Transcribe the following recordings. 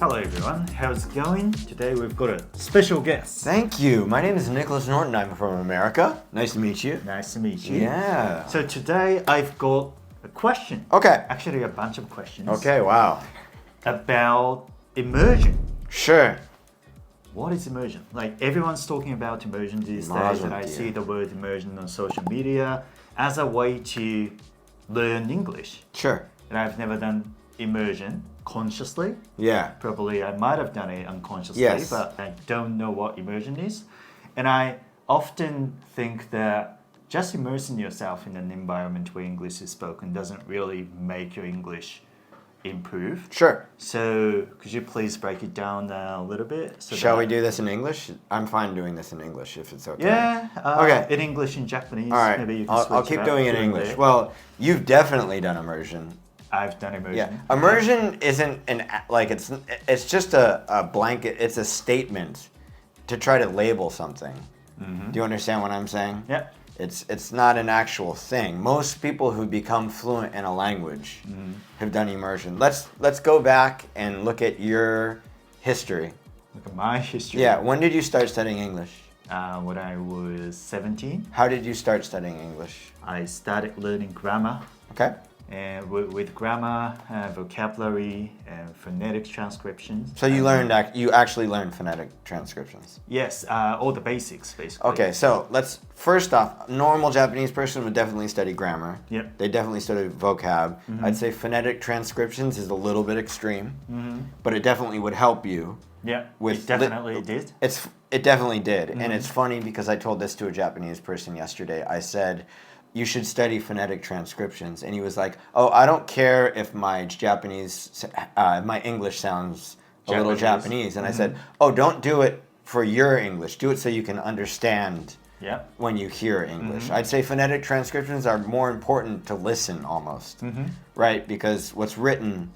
Hello everyone, how's it going? Today we've got a special guest. Thank you. My name is Nicholas Norton. I'm from America. Nice to meet you. Nice to meet you. Yeah. So today I've got a question. Okay. Actually a bunch of questions. Okay, wow. About immersion. Sure. What is immersion? Like everyone's talking about immersion these days, and I see the word immersion on social media as a way to learn English. Sure. And I've never done immersion consciously. Yeah. Probably I might have done it unconsciously, Yes. but I don't know what immersion is. And I often think that just immersing yourself in an environment where English is spoken doesn't really make your English improve. Sure. So could you please break it down a little bit? Shall we do this in English? I'm fine doing this in English if it's okay. Yeah. Okay. In English, in Japanese. All right. Maybe you can I'll switch keep it doing up it in here and English. there. Well, you've definitely done immersion. I've done immersion. Yeah. Immersion isn't it's just a blanket. It's a statement to try to label something. Mm-hmm. Do you understand what I'm saying? Yeah. It's not an actual thing. Most people who become fluent in a language have done immersion. Let's go back and look at your history. Look at my history. Yeah, when did you start studying English? When I was 17, How did you start studying English? I started learning grammar. Okay. And with grammar, vocabulary, and phonetic transcriptions. So you actually learned phonetic transcriptions. Yes, all the basics basically. Okay, so let's first off, normal Japanese person would definitely study grammar. Yep. They definitely study vocab. I'd say phonetic transcriptions is a little bit extreme, but it definitely would help you. Yeah, With it definitely did. It definitely did, and it's funny because I told this to a Japanese person yesterday. I said, you should study phonetic transcriptions, and he was like, "Oh, I don't care if my my English sounds a little Japanese." And I said, "Oh, don't do it for your English. Do it so you can understand Yeah. when you hear English." I'd say phonetic transcriptions are more important to listen almost, right? Because what's written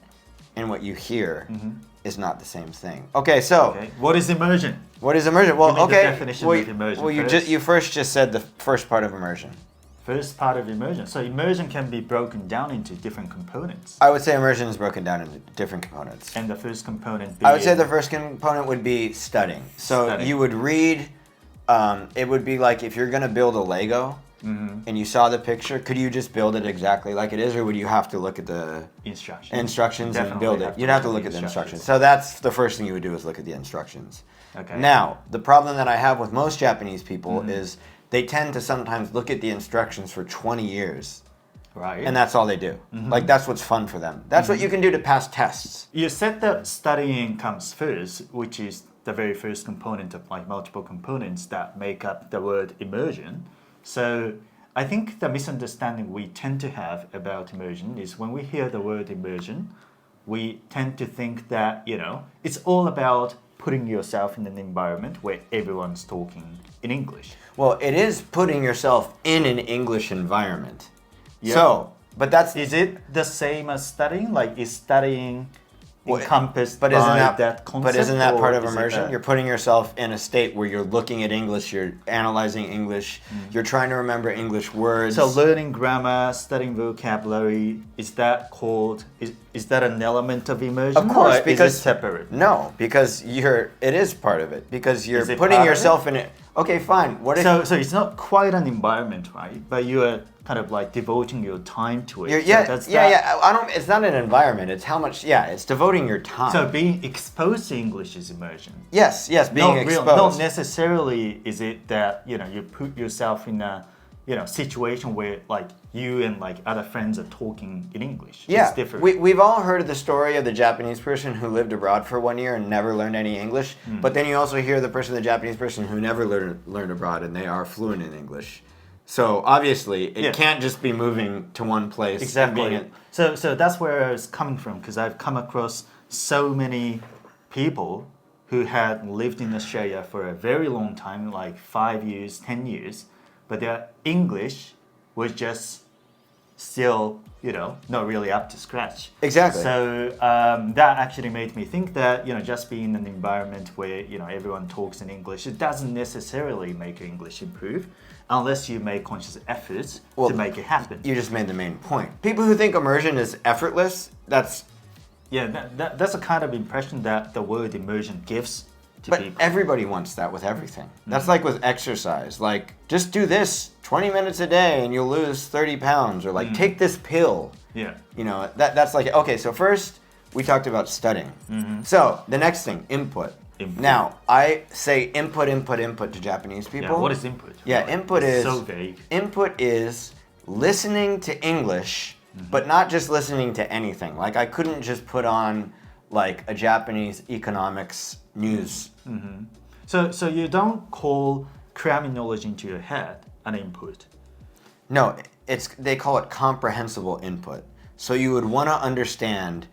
and what you hear is not the same thing. Okay, so What is immersion? what is immersion? Well, Give me the okay. definition of immersion well, first. you first just said the first part of immersion. First part of immersion. So immersion can be broken down into different components. I would say immersion is broken down into different components. And the first component I would say being- the first component would be studying. So Studying. you would read, it would be like if you're going to build a Lego and you saw the picture, could you just build it exactly like it is, or would you have to look at the instructions and build it? You'd have to look at the instructions. So that's the first thing you would do is look at the instructions. Okay. Now, the problem that I have with most Japanese people is they tend to sometimes look at the instructions for 20 years. Right. And that's all they do. Like, that's what's fun for them. That's what you can do to pass tests. You said that studying comes first, which is the very first component of like multiple components that make up the word immersion. So I think the misunderstanding we tend to have about immersion is when we hear the word immersion, we tend to think that, it's all about putting yourself in an environment where everyone's talking in English. Well, it is putting yourself in an English environment. Yeah. So, but that's... Is it the same as studying? Like, is studying encompassed by that concept? But isn't that part of or is it immersion? a- You're putting yourself in a state where you're looking at English, you're analyzing English, you're trying to remember English words. So learning grammar, studying vocabulary, is that an element of immersion? Of course, or because is it separate? No, because it is part of it. Because you're Is it putting part of yourself in it. Okay, fine. What if So it's not quite an environment, right? But you are kind of like devoting your time to it. you're, So yeah, does yeah, that- yeah. I don't. It's not an environment. It's how much. Yeah, it's devoting your time. So being exposed to English is immersion. yes, being exposed. Not necessarily is it that you put yourself in a situation where like you and like other friends are talking in English. Yeah, It's different. we've all heard of the story of the Japanese person who lived abroad for 1 year and never learned any English. But then you also hear the Japanese person who never learned abroad and they are fluent in English. So obviously, it can't just be moving to one place. Exactly. So that's where I was coming from, because I've come across so many people who had lived in Australia for a very long time, like 5 years, 10 years, but their English was just still, not really up to scratch. Exactly. So that actually made me think that, just being in an environment where, everyone talks in English, it doesn't necessarily make your English improve unless you make conscious efforts to make it happen. You just made the main point. People who think immersion is effortless, that's Yeah, that's a kind of impression that the word immersion gives to But people. everybody wants that with everything. That's like with exercise. Like, just do this 20 minutes a day and you'll lose 30 pounds. Or like, take this pill. Yeah. You know, that's like, okay, so first we talked about studying. So the next thing, input. Now, I say input to Japanese people. Yeah, what is input? Yeah, input is so vague. Input is listening to English, but not just listening to anything. Like, I couldn't just put on like a Japanese economics news. So you don't call cramming knowledge into your head an input. No, they call it comprehensible input. So you would want to understand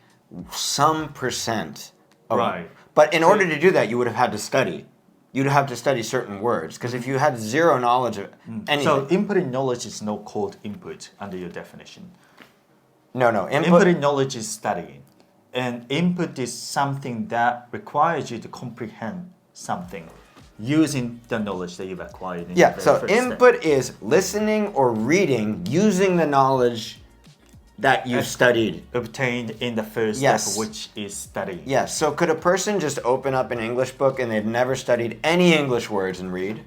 some percent of, Right. But in order to do that, you would have had to study. You'd have to study certain words, because if you had zero knowledge of anything. So inputting knowledge is not called input under your definition. No, Inputting knowledge is studying. And input is something that requires you to comprehend something using the knowledge that you've acquired in the Yeah, very so first input step. is listening or reading using the knowledge that you studied. Obtained in the first Yes. step, which is studying. Yes, so could a person just open up an English book and they've never studied any English words and read?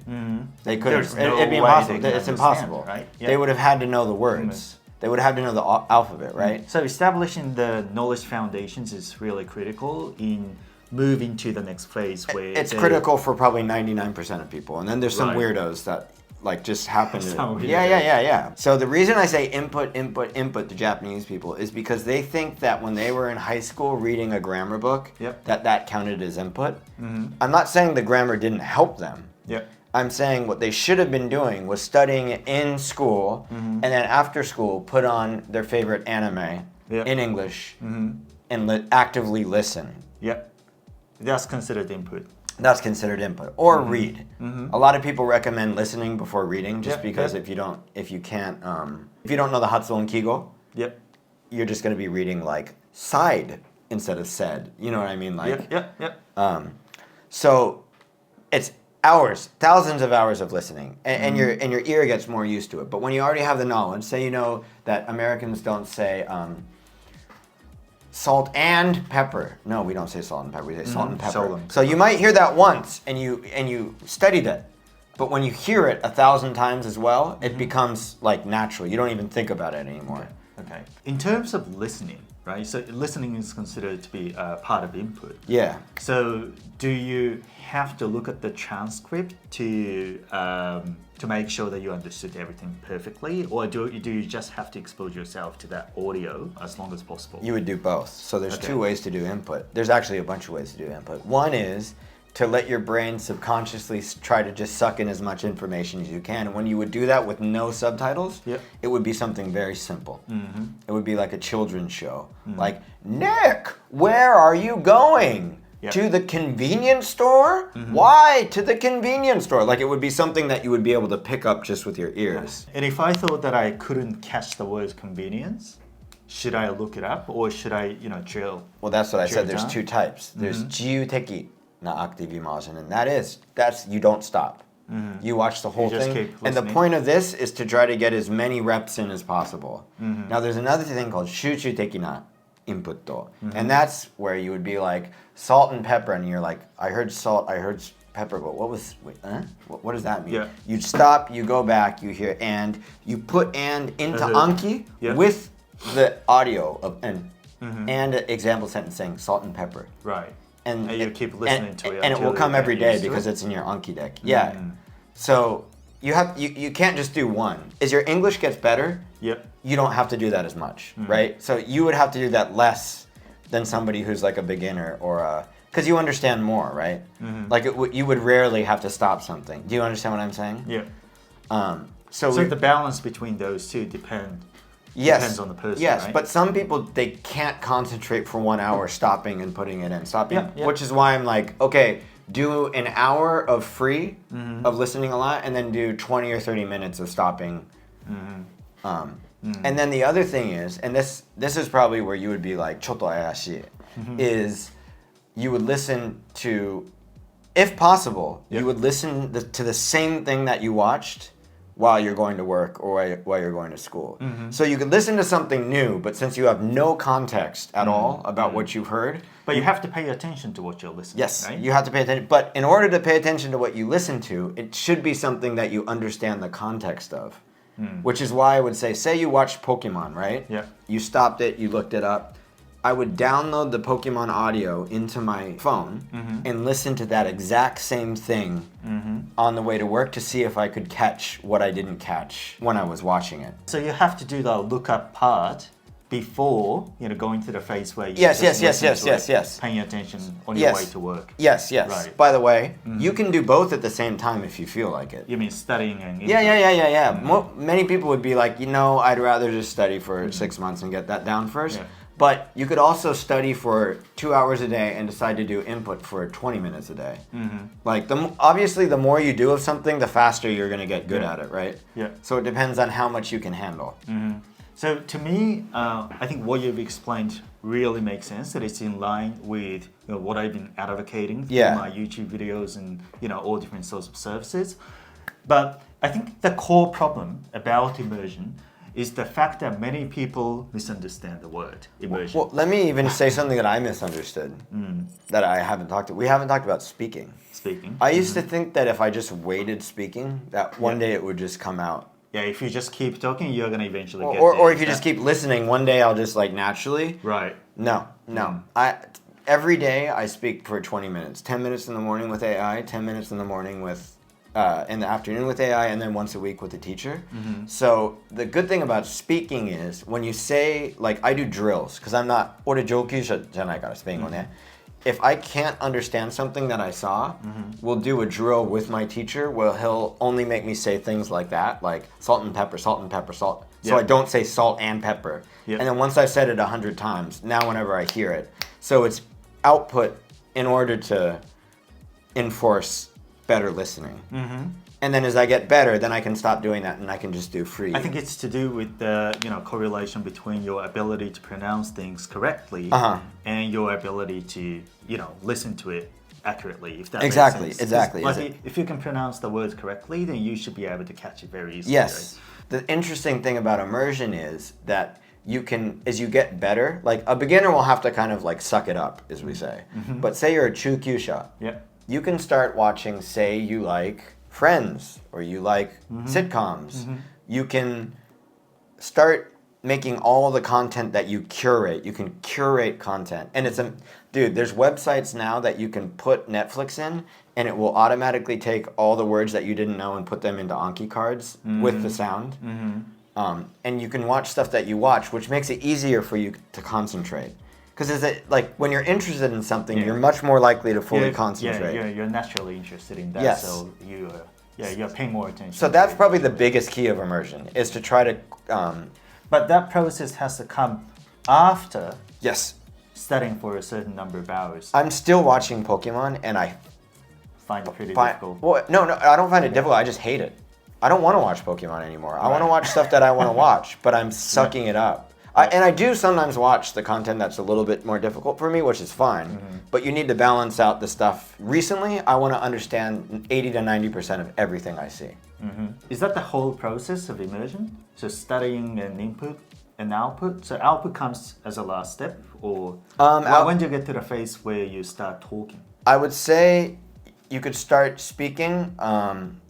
They couldn't. There's no It'd be way impossible. they can It's understand, impossible. right? Yeah. They would have had to know the words. They would have had to know the alphabet, right? So establishing the knowledge foundations is really critical in moving to the next phase where It's critical for probably 99% of people. And then there's some Right. weirdos that like just happen to Some weirdos. Yeah. So the reason I say input to Japanese people is because they think that when they were in high school reading a grammar book, Yep. that counted as input. I'm not saying the grammar didn't help them. Yeah. I'm saying what they should have been doing was studying it in school, and then after school put on their favorite anime Yeah. in English and actively listen. Yeah. That's considered input. That's considered input. Or read. A lot of people recommend listening before reading, just Yeah, because yeah. if you don't know the Hatsuon Kigo, Yep. you're just going to be reading like side instead of said. You know what I mean? Like, Yep. so it's hours, thousands of hours of listening, and your ear gets more used to it. But when you already have the knowledge, say you know that Americans don't say salt and pepper. No, we don't say salt and pepper. We say salt and pepper. Salt and So you might hear that once, and you studied it. But when you hear it 1,000 times as well, it becomes like natural. You don't even think about it anymore. Okay. In terms of listening, right? So listening is considered to be part of input. Yeah. So do you have to look at the transcript to make sure that you understood everything perfectly, or do you just have to expose yourself to that audio as long as possible? You would do both. So there's Okay. two ways to do input. There's actually a bunch of ways to do input. One is to let your brain subconsciously try to just suck in as much information as you can. And when you would do that with no subtitles, Yep. it would be something very simple. It would be like a children's show. Like, Nick, where are you going? Yep. To the convenience store? Why to the convenience store? Like, it would be something that you would be able to pick up just with your ears. And if I thought that I couldn't catch the word convenience, should I look it up or should I, drill? Well, that's what I said. There's down? two types. There's 自由的な active immersion, and that's you don't stop. You watch the whole You just thing. keep And the listening. point of this is to try to get as many reps in as possible. Now, there's another thing called 集中的な input, and that's where you would be like salt and pepper, and you're like, I heard salt, I heard pepper, but what does that mean? Yeah. You'd stop, you go back, you hear and, you put and into Anki Yeah. with the audio of and an example sentence saying salt and pepper. Right. And you keep listening to it and it until will come you every get day used to because it? it's in your Anki deck. Yeah. So you can't just do one. As your English gets better, Yep. you don't have to do that as much, right? So you would have to do that less than somebody who's like a beginner or because you understand more, right? Like you would rarely have to stop something. Do you understand what I'm saying? Yeah. So So the balance between those two depends on the person, Yes, right? but some people, they can't concentrate for 1 hour stopping and putting it in, Yeah. which is why I'm like, okay, do an hour of free, of listening a lot, and then do 20 or 30 minutes of stopping. And then the other thing is, and this is probably where you would be like, ちょっと怪しい, is you would listen to, if possible, you would listen to the same thing that you watched while you're going to work or while you're going to school. So you could listen to something new, but since you have no context at all about what you've heard. But you have to pay attention to what you're listening to, Yes, right? you have to pay attention. But in order to pay attention to what you listen to, it should be something that you understand the context of. Which is why I would say you watched Pokemon, right? Yeah. You stopped it, you looked it up. I would download the Pokemon audio into my phone and listen to that exact same thing on the way to work to see if I could catch what I didn't catch when I was watching it. So you have to do the lookup part before, going to the phase where you Yes, just listen to it, yes. paying attention on your way to work. Yes. Right. By the way, you can do both at the same time if you feel like it. You mean studying and Yeah. Many people would be like, I'd rather just study for 6 months and get that down first. Yeah. But you could also study for 2 hours a day and decide to do input for 20 minutes a day. Like, obviously, the more you do of something, the faster you're going to get good at it, right? Yeah. So it depends on how much you can handle. So to me, I think what you've explained really makes sense. That it's in line with what I've been advocating through my YouTube videos and all different sorts of services. But I think the core problem about immersion is the fact that many people misunderstand the word immersion. Well, let me even say something that I misunderstood that I haven't talked about. We haven't talked about speaking. I used to think that if I just waited speaking, that one day it would just come out. Yeah, if you just keep talking, you're going to eventually get or there. if you just keep listening, one day I'll just naturally. Right. No. Every day I speak for 20 minutes. 10 minutes in the morning with AI, 10 minutes in the morning with in the afternoon with AI, and then once a week with the teacher. So the good thing about speaking is when you say, I do drills, because I'm not, 俺上級者じゃないからスペイン語ね。If I can't understand something that I saw, we'll do a drill with my teacher where he'll only make me say things like that, like salt and pepper, salt and pepper, salt. So I don't say salt and pepper. And then once I've said it 100 times, now whenever I hear it. So it's output in order to enforce better listening. And then as I get better, then I can stop doing that and I can just do free. I think it's to do with the correlation between your ability to pronounce things correctly and your ability to listen to it accurately. If that makes sense. Exactly. If you can pronounce the words correctly, then you should be able to catch it very easily. Yes. Right? The interesting thing about immersion is that you can, as you get better, a beginner will have to kind of suck it up, as we say. But say you're a chukyusha. You can start watching, say you like Friends or you like sitcoms. You can start making all the content that you curate. You can curate content. And there's websites now that you can put Netflix in and it will automatically take all the words that you didn't know and put them into Anki cards with the sound. And you can watch stuff that you watch, which makes it easier for you to concentrate. Because when you're interested in something, you're much more likely to fully concentrate. You're naturally interested in that, so you're paying more attention. So that's probably the biggest key of immersion, is to try to... but that process has to come after Yes. studying for a certain number of hours. I'm still watching Pokemon, and I find it pretty difficult. Well, no, I don't find it difficult. I just hate it. I don't want to watch Pokemon anymore. I want to watch stuff that I want to watch, but I'm sucking it up. And I do sometimes watch the content that's a little bit more difficult for me, which is fine. But you need to balance out the stuff. Recently, I want to understand 80 to 90% of everything I see. Is that the whole process of immersion? So studying an input and output? So output comes as a last step? Or when do you get to the phase where you start talking? I would say you could start speaking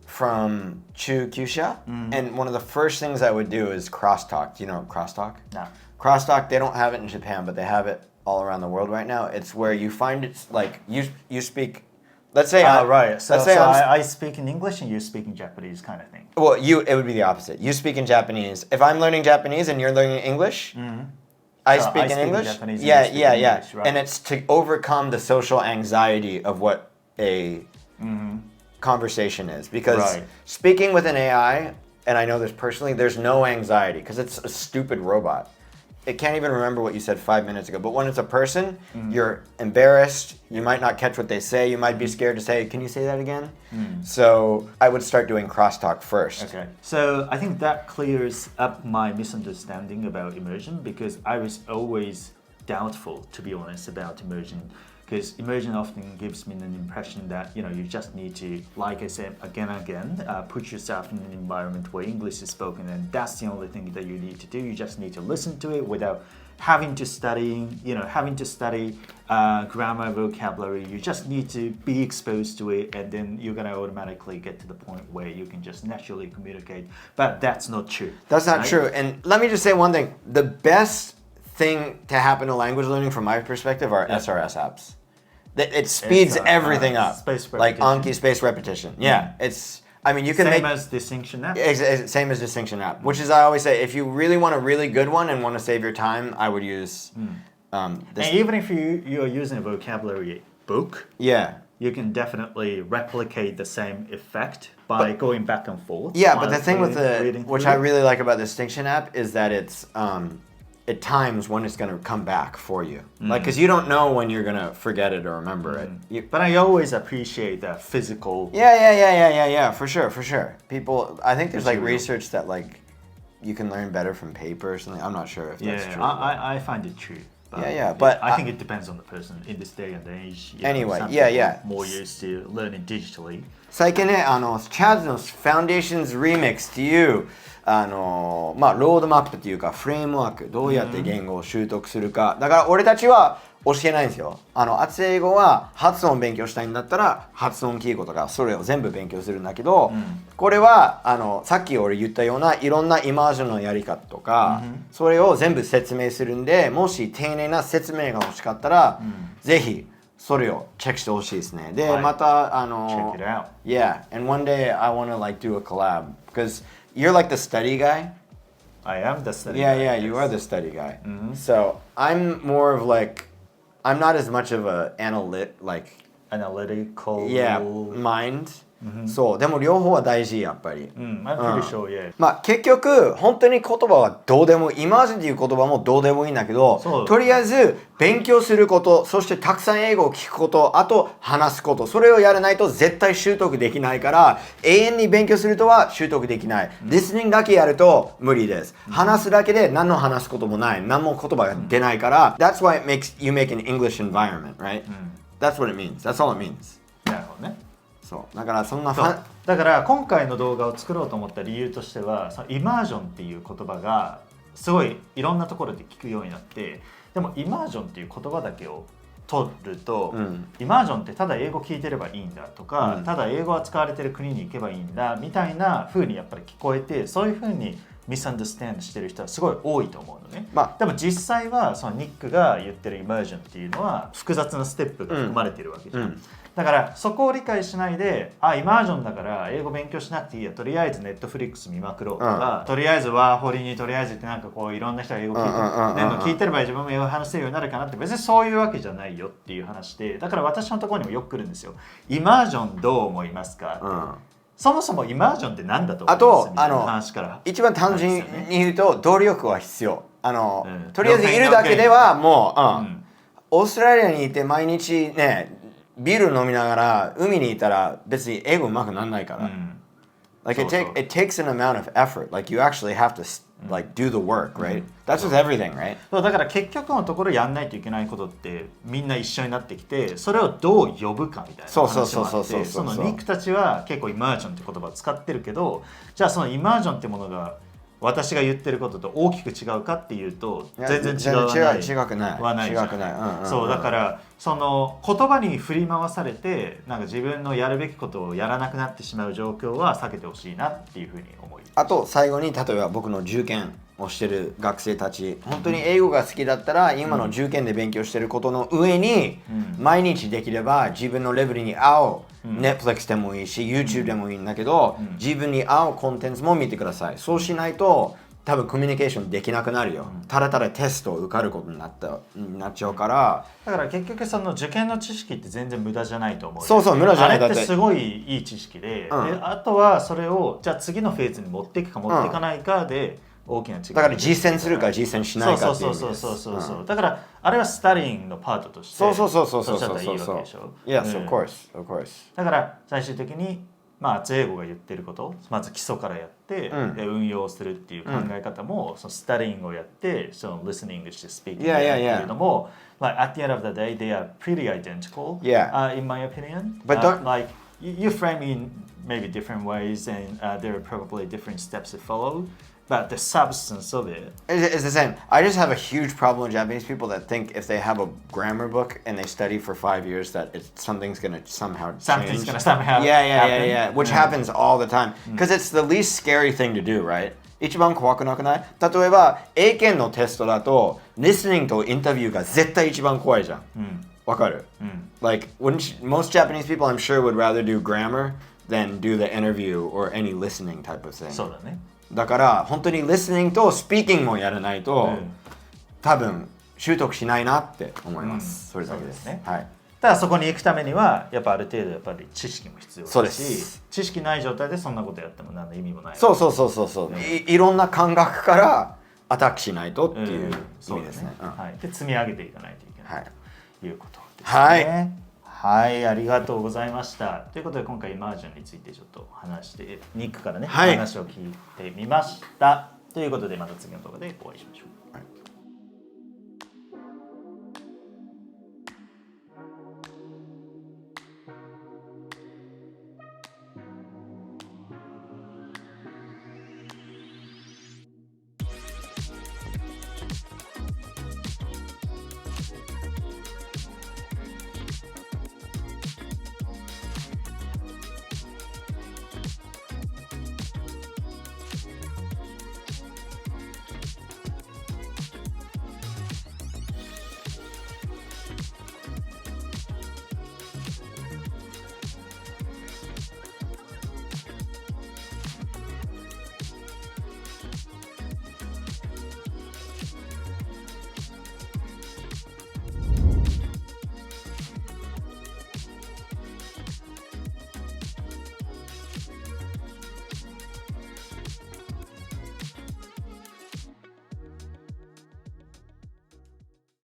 from Chukyusha, and one of the first things I would do is crosstalk. Do you know crosstalk? No. Crosstalk, they don't have it in Japan, but they have it all around the world right now. It's where you find it's you speak. Let's say right. So, let's say I speak in English and you speak in Japanese, kind of thing. Well, it would be the opposite. You speak in Japanese. If I'm learning Japanese and you're learning English, I speak in English. Japanese and Yeah. English, right. And it's to overcome the social anxiety of what a conversation is, because speaking with an AI, and I know this personally, there's no anxiety because it's a stupid robot. It can't even remember what you said 5 minutes ago. But when it's a person, you're embarrassed. You might not catch what they say. You might be scared to say, can you say that again? So I would start doing crosstalk first. Okay. So I think that clears up my misunderstanding about immersion, because I was always doubtful, to be honest, about immersion. because immersion often gives me an impression that you just need to, like I said again and again, put yourself in an environment where English is spoken, and that's the only thing that you need to do. You just need to listen to it without having to study grammar, vocabulary. You just need to be exposed to it, and then you're gonna automatically get to the point where you can just naturally communicate. But that's not true. That's not true. And let me just say one thing: the best thing to happen to language learning, from my perspective, are SRS apps. It speeds everything up. Like Anki space repetition. Yeah, you can same as Distinction app. Same as Distinction app. Which is, I always say, if you really want a really good one and want to save your time, I would use. And even if you're using a vocabulary book, you can definitely replicate the same effect by going back and forth. Yeah, but the thing with which I really like about the Distinction app is that it times when it's going to come back for you. Because you don't know when you're going to forget it or remember it. But I always appreciate that physical. Yeah, for sure. People, I think there's research that you can learn better from paper or something. I'm not sure if that's true. I find it true. But I think it depends on the person in this day and age. Anyway, some people more used to learning digitally. 最近ね、チャーズの Foundations Remix っていうロードマップっていうかフレームワーク、どうやって言語を習得するか。だから俺たちは教えないんですよ。熱い英語は発音勉強したいんだったら発音記号とかそれを全部勉強するんだけど、これはさっき俺言ったようないろんなイマージョンのやり方とか、それを全部説明するんで、もし丁寧な説明が欲しかったら、ぜひそれをチェックしてほしいですね。で、またCheck it out. Yeah, and one day I want to do a collab because you're like the study guy. I am the study guy. Yeah, you are the study guy. So I'm more of I'm not as much of a analytical mind. そう、でも両方は大事やっぱり。I'm pretty sure, yeah. 結局本当に言葉はどうでもいい。イマージョンっていう言葉もどうでもいいんだけど、とりあえず勉強すること、そしてたくさん英語を聞くこと、あと話すこと、それをやらないと絶対習得できないから、永遠に勉強するとは習得できない。listening だけやると無理です。話すだけで何の話すこともない。何も言葉が出ないから、that's why you make an English environment, right? That's what it means. That's all it means. なるほどね。そうだからそんなだから今回の動画を作ろうと思った理由としては、そのイマージョンっていう言葉がすごいいろんなところで聞くようになって、でもイマージョンっていう言葉だけを取ると、イマージョンってただ英語聞いてればいいんだとか、ただ英語が使われてる国に行けばいいんだみたいな風にやっぱり聞こえて、そういう風にミスアンダースタンドしてる人はすごい多いと思うのね。でも実際はそのニックが言ってるイマージョンっていうのは複雑なステップが含まれているわけじゃん。だからそこを理解しないで、イマージョンだから英語勉強しなくていいや、とりあえずネットフリックス見まくろうとか、とりあえずワーホリにとりあえずっていろんな人が英語聞いてれば自分も英語話せるようになるかなって、別にそういうわけじゃないよっていう話で、だから私のところにもよく来るんですよ。イマージョンどう思いますかって。そもそもイマージョンって何だと思いますみたいな話から一番単純に言うと動力は必要。とりあえずいるだけではもう、オーストラリアにいて毎日ねビール飲みながら海にいたら別に英語上手くならないから。Like it takes an amount of effort. Like you actually have to do the work, right? That's with everything, right? だから結局のところやんないといけないことってみんな一緒になってきて、それをどう呼ぶかみたいな話もあって、そのニックたちは結構イマージョンって言葉を使ってるけど、じゃあそのイマージョンってものが私が言ってることと大きく違うかっていうと全然違わない。違くない。そうだからその言葉に振り回されて自分のやるべきことをやらなくなってしまう状況は避けてほしいなっていうふうに思います。あと最後に例えば僕の受験をしてる学生たち、本当に英語が好きだったら今の受験で勉強してることの上に毎日できれば自分のレベルに合うNetflix でもいいし YouTube でもいいんだけど、自分に合うコンテンツも見てください。そうしないと多分コミュニケーションできなくなるよ。ただただテストを受かることになっちゃうから。だから結局その受験の知識って全然無駄じゃないと思う。そう無駄じゃない。あれってすごいいい知識で、あとはそれをじゃあ次のフェーズに持っていくか持っていかないかで大きな違い。だから実践するか実践しないかっていう意味です。そう。だからあれはスタディングのパートとしてそうしたらいいわけでしょ。Yes, of course. だから最終的に熱い英語が言ってることまず基礎からやって、運用するっていう考え方も、そのスタディングをやってそのリスニングしてスピーキングっていうのも、like at the end of the day, they are pretty identical. Yeah. In my opinion. But don't like you frame in maybe different ways, and there are probably different steps to follow. But the substance of it is the same. I just have a huge problem with Japanese people that think if they have a grammar book and they study for 5 years that something's going to somehow something's change. going to somehow Yeah. Which happens all the time. Because it's the least scary thing to do, right? 一番怖くなくない？例えば、英検のテストだと、listening とインタビューが絶対一番怖いじゃん。わかる？Like, most Japanese people, I'm sure, would rather do grammar than do the interview or any listening type of thing. そうだね。だから本当に listening と speaking もやらないと、多分習得しないなって思います。それだけですね。はい。ただそこに行くためにはやっぱある程度やっぱり知識も必要そうだし、です知識ない状態でそんなことやっても何の意味もない。そう。いろんな感覚からアタックしないとっていう意味ですね。はい。で積み上げていかないといけないということですね。はい、ありがとうございました。ということで今回イマージョンについてちょっと話してニックからね、話を聞いてみました。ということでまた次の動画でお会いしましょう。